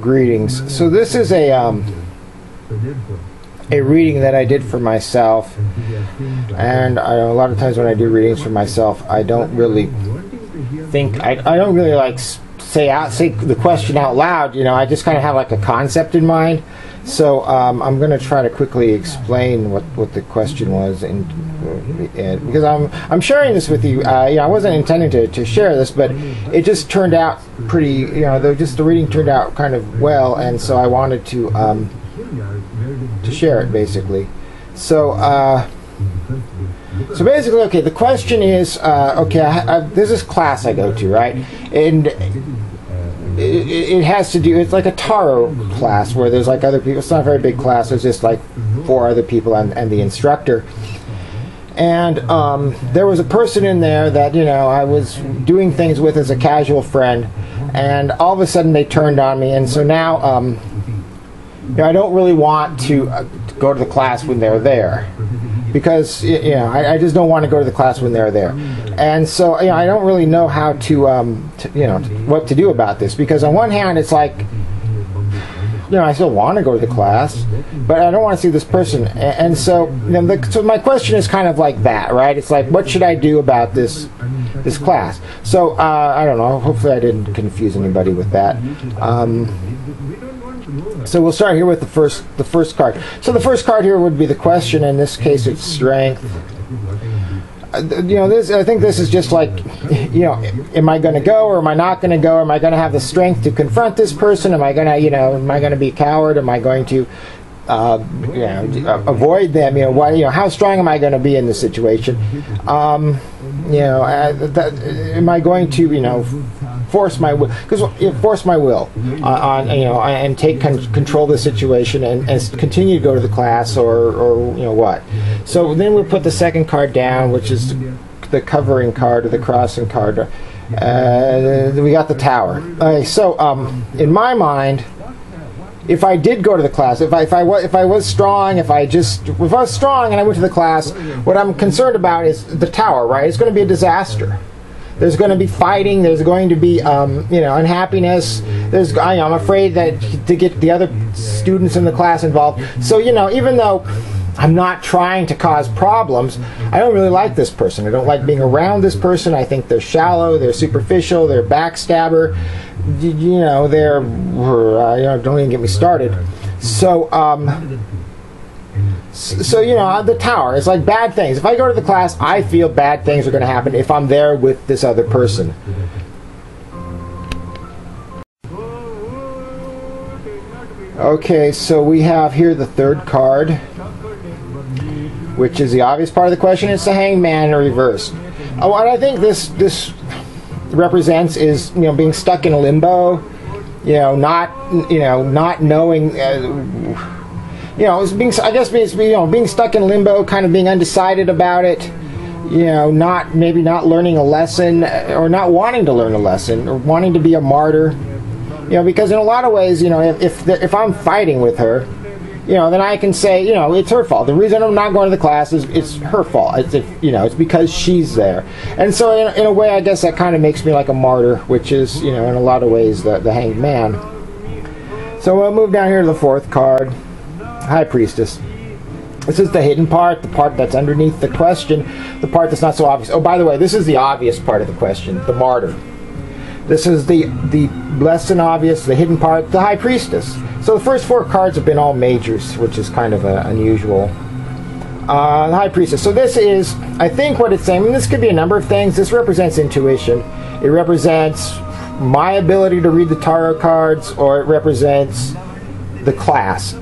Greetings. So this is a reading that I did for myself, and a lot of times when I do readings for myself, I don't really think I don't really like say the question out loud. You know, I just kind of have like a concept in mind. So I'm going to try to quickly explain what the question was, and because I'm sharing this with you. I wasn't intending to share this, but it just turned out pretty. The reading turned out kind of well, and so I wanted to share it basically. So basically, okay. The question is, there's this class I go to, right, and it has to do. It's like a tarot class where there's like other people. It's not a very big class. There's just like 4 other people and the instructor. And there was a person in there that I was doing things with as a casual friend, and all of a sudden they turned on me, and so now I don't really want to go to the class when they're there, because I just don't want to go to the class when they're there, and so I don't really know how to what to do about this, because on one hand it's like I still want to go to the class, but I don't want to see this person, and so so my question is kind of like that, right? It's like, what should I do about this class? So I don't know. Hopefully I didn't confuse anybody with that. So we'll start here with the first card. So the first card here would be the question. In this case, it's strength. I think this is just like, am I going to go or am I not going to go? Am I going to have the strength to confront this person? Am I going to, am I going to be a coward? Am I going to, avoid them? How strong am I going to be in this situation? Am I going to, force my will? Because force my will on, and take control of the situation and continue to go to the class, or what? So then we'll put the second card down, which is the covering card, or the crossing card. We got the Tower. Okay, so in my mind, if I did go to the class, if I was strong, if I was strong and I went to the class, what I'm concerned about is the Tower, right? It's going to be a disaster. There's going to be fighting. There's going to be, unhappiness. I'm afraid that to get the other students in the class involved. So, even though I'm not trying to cause problems, I don't really like this person. I don't like being around this person. I think they're shallow. They're superficial. They're a backstabber. They're, don't even get me started. So, the Tower, it's like bad things. If I go to the class, I feel bad things are going to happen if I'm there with this other person. Okay, so we have here the third card, which is the obvious part of the question. It's the Hanged Man in reverse. What I think this represents is, being stuck in a limbo, not knowing. It's being stuck in limbo, kind of being undecided about it. Not learning a lesson, or not wanting to learn a lesson, or wanting to be a martyr. Because in a lot of ways, if I'm fighting with her, then I can say, it's her fault. The reason I'm not going to the class is it's her fault. It's because she's there. And so in a way, I guess that kind of makes me like a martyr, which is, in a lot of ways, the Hanged Man. So we'll move down here to the fourth card. High Priestess. This is the hidden part, the part that's underneath the question, the part that's not so obvious. Oh, by the way, this is the obvious part of the question, the Martyr. This is the less than obvious, the hidden part, the High Priestess. So the first 4 cards have been all majors, which is kind of unusual. The High Priestess. So this is, I think what it's saying, this could be a number of things. This represents intuition. It represents my ability to read the tarot cards, or it represents the class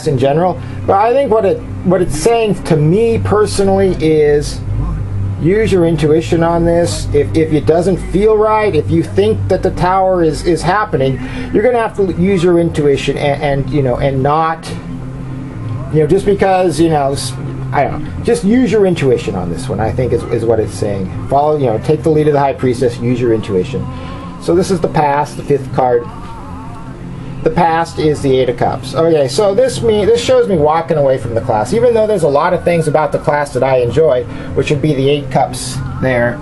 in general. But I think what it's saying to me personally is, use your intuition on this. If it doesn't feel right, if you think that the Tower is happening, you're going to have to use your intuition and not, just because, I don't know, just use your intuition on this one, I think is what it's saying. Follow, take the lead of the High Priestess, use your intuition. So this is the past, the 5th card. The past is the 8 of Cups. Okay, so this shows me walking away from the class, even though there's a lot of things about the class that I enjoy, which would be the 8 Cups there.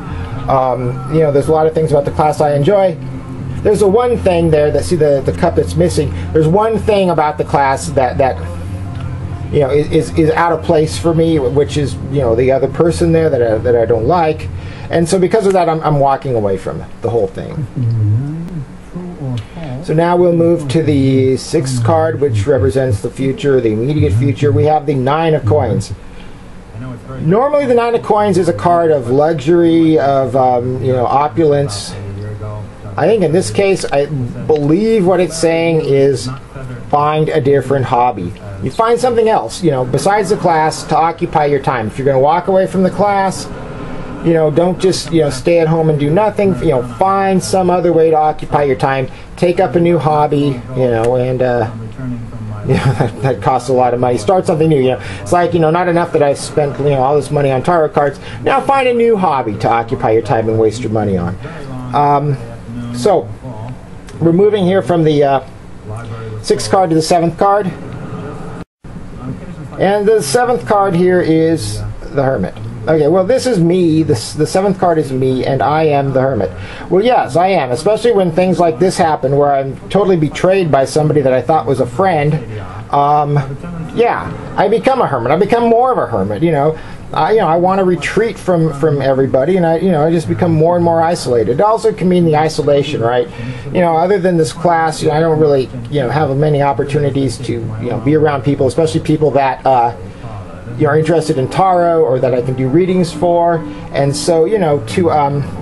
There's a lot of things about the class I enjoy. there's a one thing there that, see the cup that's missing. There's one thing about the class that you know is out of place for me, which is, you know, the other person there that I don't like, and so because of that, I'm walking away from the whole thing. So now we'll move to the 6th card, which represents the future, the immediate future. We have the 9 of coins. Normally the 9 of coins is a card of luxury, of you know, opulence. I think in this case, I believe what it's saying is find a different hobby. You find something else, you know, besides the class to occupy your time. If you're going to walk away from the class, you know, don't just, you know, stay at home and do nothing. You know, find some other way to occupy your time. Take up a new hobby, you know, and you know, that costs a lot of money. Start something new. You know, it's like, you know, not enough that I spent, you know, all this money on tarot cards. Now find a new hobby to occupy your time and waste your money on. So we're moving here from the 6th card to the 7th card, and the 7th card here is the Hermit. Okay, well, this is me. The 7th card is me, and I am the Hermit. Well, yes, I am, especially when things like this happen, where I'm totally betrayed by somebody that I thought was a friend. Yeah, I become a hermit. I become more of a hermit. You know, I want to retreat from everybody, and I just become more and more isolated. It also can mean the isolation, right? You know, other than this class, you know, I don't really, you know, have many opportunities to, you know, be around people, especially people that you're interested in tarot or that I can do readings for, and so, you know,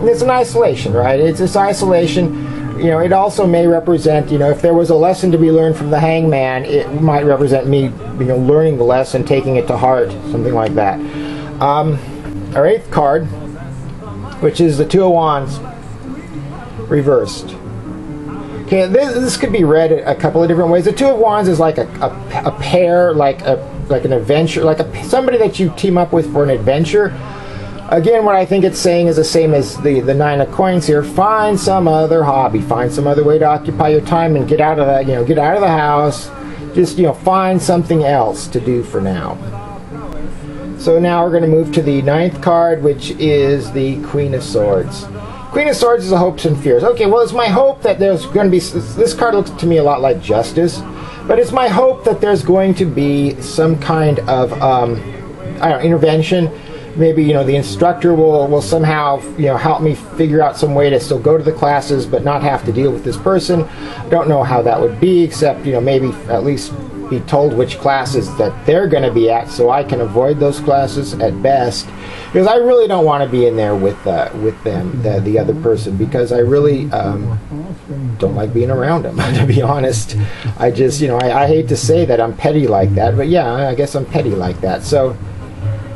it's an isolation, right? It's this isolation. You know, it also may represent, you know, if there was a lesson to be learned from the Hangman, it might represent me, you know, learning the lesson, taking it to heart, something like that. Our 8th card, which is the 2 of Wands, reversed. Okay, this could be read a couple of different ways. The 2 of Wands is like a pair, like an adventure, like somebody that you team up with for an adventure. Again, what I think it's saying is the same as the 9 of coins here. Find some other hobby, find some other way to occupy your time, and get out of that. You know, get out of the house. Just, you know, find something else to do for now. So now we're going to move to the 9th card, which is the Queen of Swords. Queen of Swords is the hopes and fears. Okay, well, it's my hope that there's going to be. This card looks to me a lot like Justice. But it's my hope that there's going to be some kind of I don't know, intervention. Maybe, you know, the instructor will somehow, you know, help me figure out some way to still go to the classes but not have to deal with this person. I don't know how that would be, except, you know, maybe at least be told which classes that they're going to be at, so I can avoid those classes at best. Because I really don't want to be in there with them, the other person, because I really don't like being around them, to be honest. I just, you know, I hate to say that I'm petty like that, but yeah, I guess I'm petty like that. So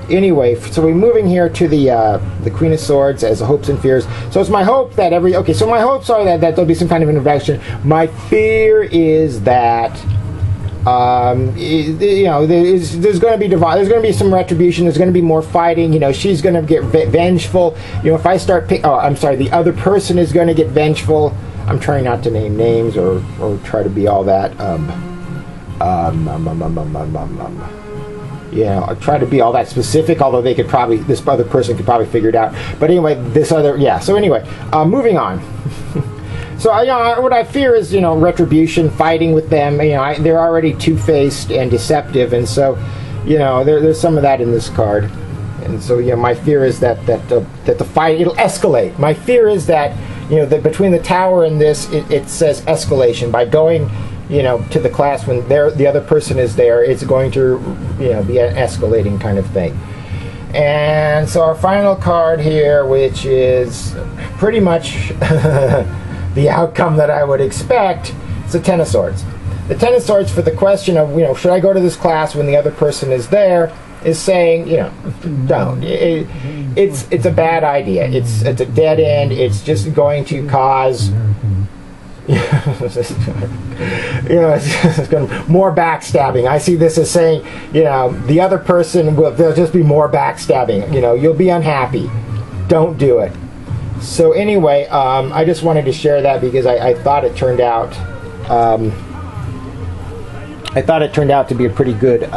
anyway, so we're moving here to the Queen of Swords as the hopes and fears. So it's my hope that so my hopes are that there'll be some kind of intervention. My fear is that you know, there's going to be some retribution. There's going to be more fighting. You know, she's going to get vengeful. You know, if I start the other person is going to get vengeful. I'm trying not to name names or try to be all that. You know, I try to be all that specific, although this other person could probably figure it out. But anyway, so anyway, moving on. So, you know, what I fear is, you know, retribution, fighting with them. You know, they're already two-faced and deceptive, and so, you know, there's some of that in this card. And so, you know, my fear is that the fight, it'll escalate. My fear is that, you know, that between the tower and this, it says escalation. By going, you know, to the class when the other person is there, it's going to, you know, be an escalating kind of thing. And so our final card here, which is pretty much the outcome that I would expect, is the Ten of Swords. The Ten of Swords, for the question of, you know, should I go to this class when the other person is there, is saying, you know, don't. It's a bad idea. It's a dead end. It's just going to cause, you know, it's going to more backstabbing. I see this as saying, you know, the other person there'll just be more backstabbing. You know, you'll be unhappy. Don't do it. So anyway, I just wanted to share that because I thought it turned out. I thought it turned out to be a pretty good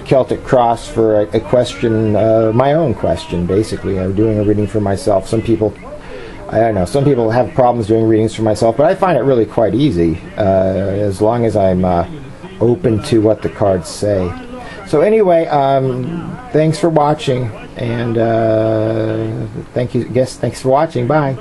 Celtic Cross for a question, my own question. Basically, I'm doing a reading for myself. Some people I don't know. Some people have problems doing readings for myself, but I find it really quite easy as long as I'm open to what the cards say. So anyway, thanks for watching, and thanks for watching. Bye.